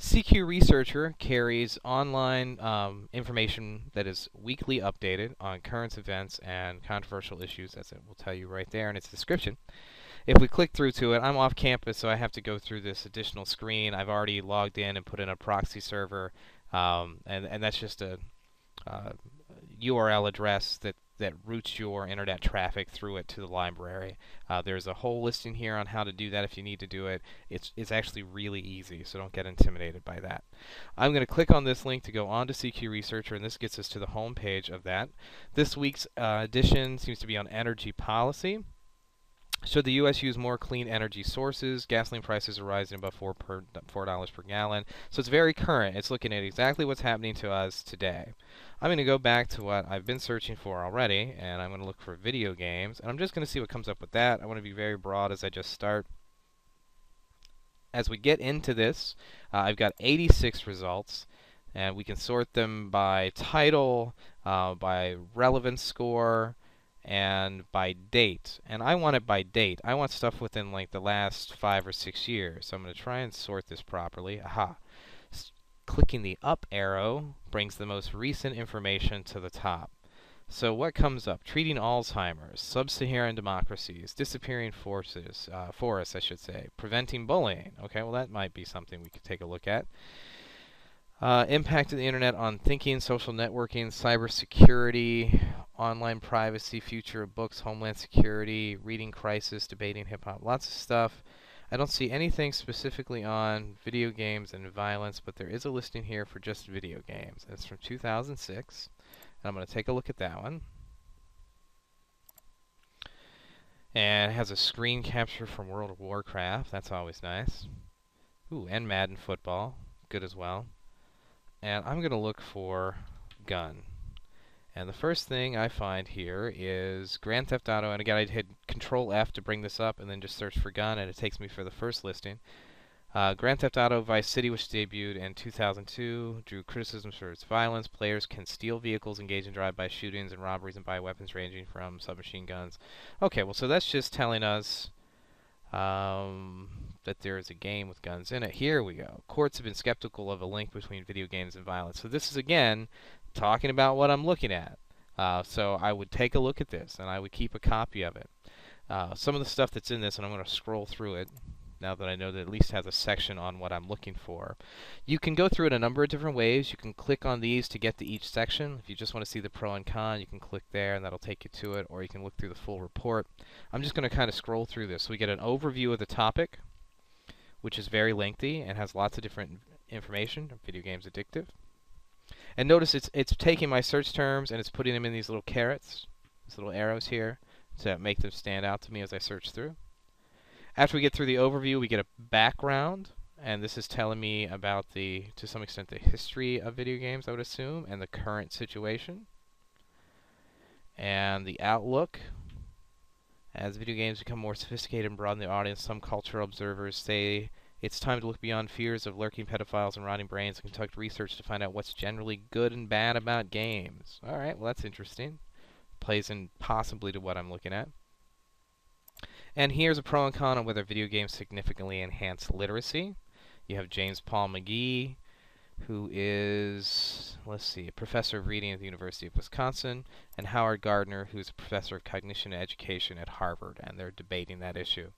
CQ Researcher carries online information that is weekly updated on current events and controversial issues, as it will tell you right there in its description. If we click through to it, I'm off campus, so I have to go through this additional screen. I've already logged in and put in a proxy server, and that's just a URL address that routes your internet traffic through it to the library. There's a whole listing here on how to do that if you need to do it. It's actually really easy, so don't get intimidated by that. I'm going to click on this link to go on to CQ Researcher, and this gets us to the home page of that. This week's edition seems to be on energy policy. Should the U.S. use more clean energy sources? Gasoline prices are rising above $4 per gallon. So it's very current. It's looking at exactly what's happening to us today. I'm going to go back to what I've been searching for already, and I'm going to look for video games. And I'm just going to see what comes up with that. I want to be very broad as I just start. As we get into this, I've got 86 results, and we can sort them by title, by relevance score, and by date. And I want it by date. I want stuff within like the last 5 or 6 years. So I'm going to try and sort this properly. Aha. Clicking the up arrow brings the most recent information to the top. So what comes up? Treating Alzheimer's, sub-Saharan democracies, disappearing forests, I should say, preventing bullying. Okay, well that might be something we could take a look at. Impact of the internet on thinking, social networking, cybersecurity, online privacy, future of books, homeland security, reading crisis, debating hip-hop, lots of stuff. I don't see anything specifically on video games and violence, but there is a listing here for just video games. It's from 2006, and I'm going to take a look at that one. And it has a screen capture from World of Warcraft. That's always nice. Ooh, and Madden football. Good as well. And I'm going to look for gun. And the first thing I find here is Grand Theft Auto, and again I hit Control F to bring this up and then just search for gun, and it takes me for the first listing. Grand Theft Auto Vice City, which debuted in 2002, drew criticisms for its violence. Players can steal vehicles, engage in drive-by shootings and robberies, and buy weapons ranging from submachine guns. Okay, well, so that's just telling us that there is a game with guns in it. Here we go. Courts have been skeptical of a link between video games and violence. So this is, again, talking about what I'm looking at. So I would take a look at this, and I would keep a copy of it. Some of the stuff that's in this, and I'm going to scroll through it, now that I know that it at least has a section on what I'm looking for. You can go through it a number of different ways. You can click on these to get to each section. If you just want to see the pro and con, you can click there, and that'll take you to it, or you can look through the full report. I'm just going to kind of scroll through this. So we get an overview of the topic, which is very lengthy and has lots of different information. Video games addictive. And notice it's taking my search terms and it's putting them in these little carrots, these little arrows here, to make them stand out to me as I search through. After we get through the overview, we get a background, and this is telling me about to some extent, the history of video games, I would assume, and the current situation. And the outlook. As video games become more sophisticated and broaden the audience, some cultural observers say it's time to look beyond fears of lurking pedophiles and rotting brains and conduct research to find out what's generally good and bad about games. All right, well, that's interesting. Plays in possibly to what I'm looking at. And here's a pro and con on whether video games significantly enhance literacy. You have James Paul McGee, who is, let's see, a professor of reading at the University of Wisconsin, and Howard Gardner, who's a professor of cognition and education at Harvard, and they're debating that issue.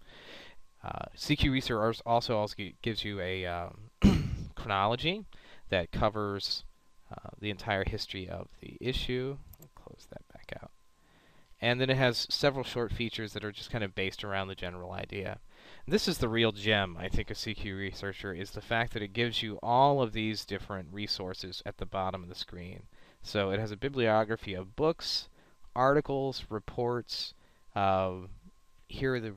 CQ Research also gives you a chronology that covers the entire history of the issue. I'll close that back out. And then it has several short features that are just kind of based around the general idea. This is the real gem, I think, of CQ Researcher, is the fact that it gives you all of these different resources at the bottom of the screen. So it has a bibliography of books, articles, reports. Here are the,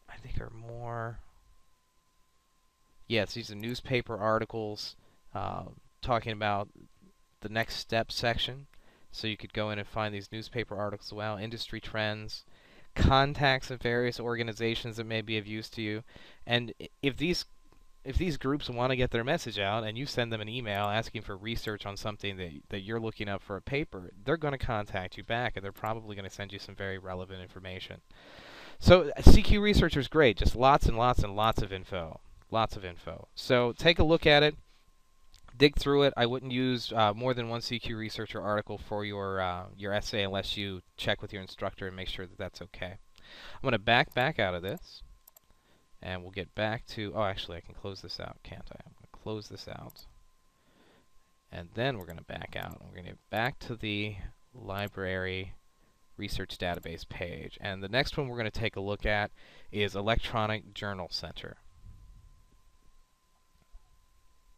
I think are more, yes, these are newspaper articles talking about the next step section. So you could go in and find these newspaper articles as well, industry trends, contacts of various organizations that may be of use to you. And if these groups want to get their message out and you send them an email asking for research on something that you're looking up for a paper, they're going to contact you back, and they're probably going to send you some very relevant information. So CQ Researcher is great, just lots and lots and lots of info. Lots of info. So take a look at it. Dig through it. I wouldn't use more than one CQ researcher article for your essay unless you check with your instructor and make sure that that's okay. I'm going to back out of this, and we'll get back to, oh, actually, I can close this out, can't I? I'm going to close this out, and then we're going to back out. We're going to get back to the library research database page, and the next one we're going to take a look at is Electronic Journal Center.